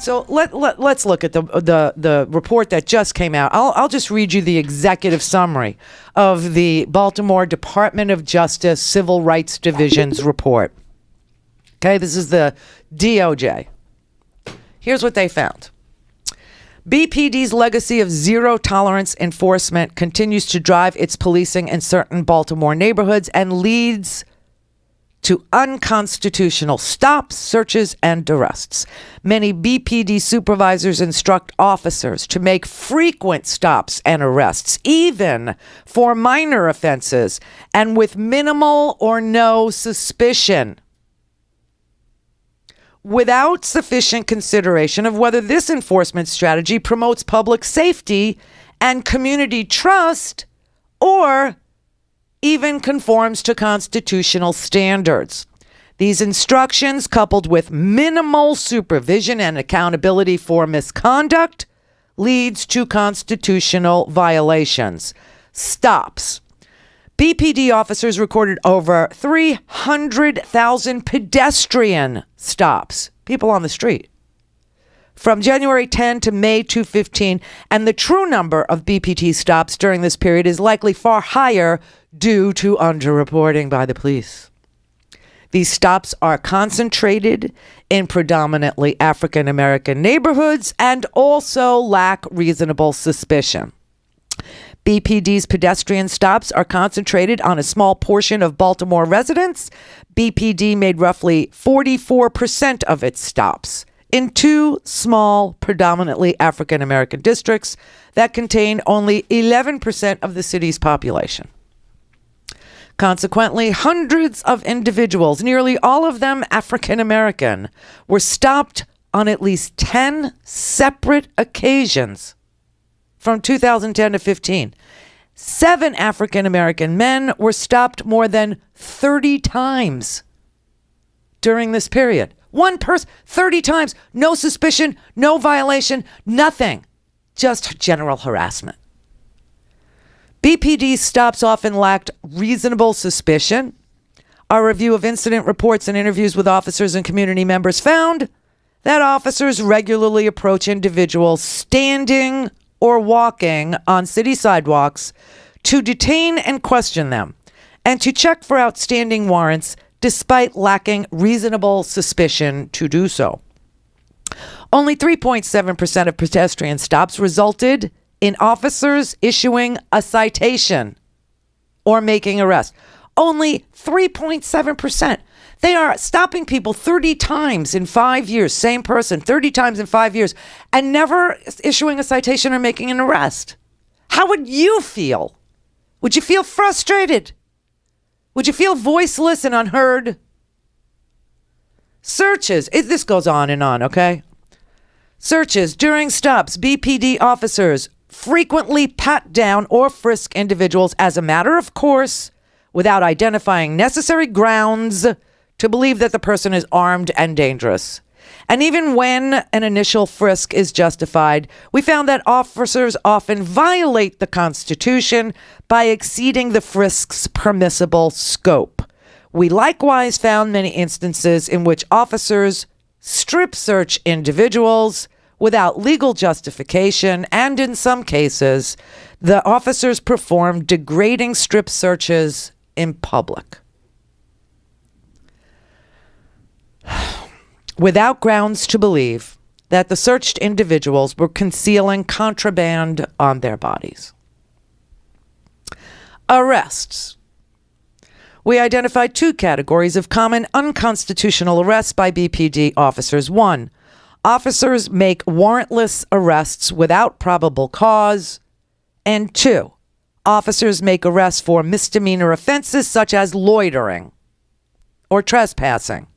So let's look at the report that just came out. I'll just read you the executive summary of the Baltimore Department of Justice Civil Rights Division's report. Okay, this is the DOJ. Here's what they found. BPD's legacy of zero tolerance enforcement continues to drive its policing in certain Baltimore neighborhoods and leads to unconstitutional stops, searches, and arrests. Many BPD supervisors instruct officers to make frequent stops and arrests, even for minor offenses, and with minimal or no suspicion, without sufficient consideration of whether this enforcement strategy promotes public safety and community trust or even conforms to constitutional standards. These instructions, coupled with minimal supervision and accountability for misconduct, leads to constitutional violations. Stops. BPD officers recorded over 300,000 pedestrian stops, people on the street, from January 10 to May 2015, and the true number of BPD stops during this period is likely far higher due to underreporting by the police. These stops are concentrated in predominantly African American neighborhoods and also lack reasonable suspicion. BPD's pedestrian stops are concentrated on a small portion of Baltimore residents. BPD made roughly 44% of its stops in two small, predominantly African American districts that contain only 11% of the city's population. Consequently, hundreds of individuals, nearly all of them African American, were stopped on at least 10 separate occasions from 2010 to 15. 7 African American men were stopped more than 30 times during this period. One person, 30 times, no suspicion, no violation, nothing, just general harassment. BPD stops often lacked reasonable suspicion. Our review of incident reports and interviews with officers and community members found that officers regularly approach individuals standing or walking on city sidewalks to detain and question them and to check for outstanding warrants despite lacking reasonable suspicion to do so. Only 3.7% of pedestrian stops resulted in officers issuing a citation or making arrest. Only 3.7%. They are stopping people 30 times in 5 years, same person, 30 times in 5 years, and never issuing a citation or making an arrest. How would you feel? Would you feel frustrated? Would you feel voiceless and unheard? Searches. This goes on and on, okay? Searches. During stops, BPD officers frequently pat down or frisk individuals as a matter of course without identifying necessary grounds to believe that the person is armed and dangerous. And even when an initial frisk is justified, we found that officers often violate the Constitution by exceeding the frisk's permissible scope. We likewise found many instances in which officers strip search individuals without legal justification, and in some cases, the officers performed degrading strip searches in public, without grounds to believe that the searched individuals were concealing contraband on their bodies. Arrests. We identified 2 categories of common unconstitutional arrests by BPD officers. 1, officers make warrantless arrests without probable cause. And 2, officers make arrests for misdemeanor offenses such as loitering or trespassing,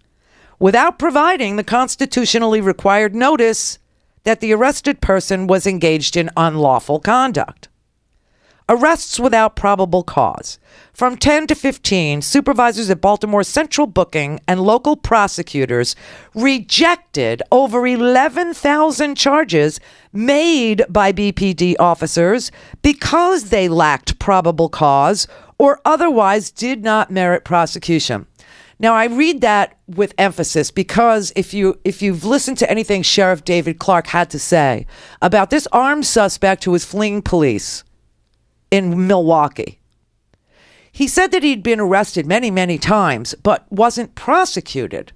without providing the constitutionally required notice that the arrested person was engaged in unlawful conduct. Arrests without probable cause. From 10 to 15, supervisors at Baltimore Central Booking and local prosecutors rejected over 11,000 charges made by BPD officers because they lacked probable cause or otherwise did not merit prosecution. Now, I read that with emphasis because if you've listened to anything Sheriff David Clark had to say about this armed suspect who was fleeing police in Milwaukee, he said that he'd been arrested many, many times, but wasn't prosecuted.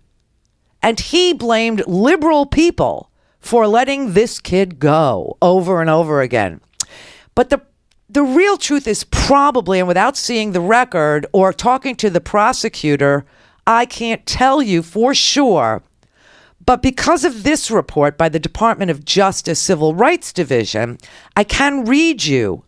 And he blamed liberal people for letting this kid go over and over again. But the real truth is probably, and without seeing the record or talking to the prosecutor, I can't tell you for sure. But because of this report by the Department of Justice Civil Rights Division, I can read you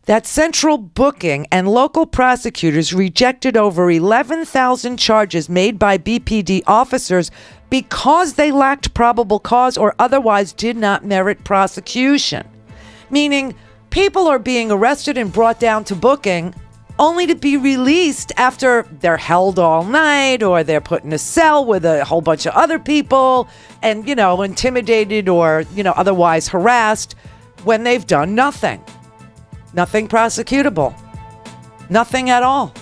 that central booking and local prosecutors rejected over 11,000 charges made by BPD officers because they lacked probable cause or otherwise did not merit prosecution. Meaning, people are being arrested and brought down to booking only to be released after they're held all night or they're put in a cell with a whole bunch of other people and, intimidated or, otherwise harassed when they've done nothing. Nothing prosecutable. Nothing at all.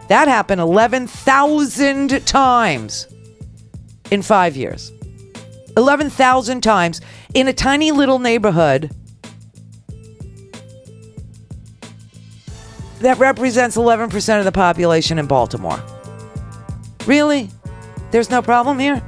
That happened 11,000 times in 5 years. 11,000 times in a tiny little neighborhood that represents 11% of the population in Baltimore. Really? There's no problem here?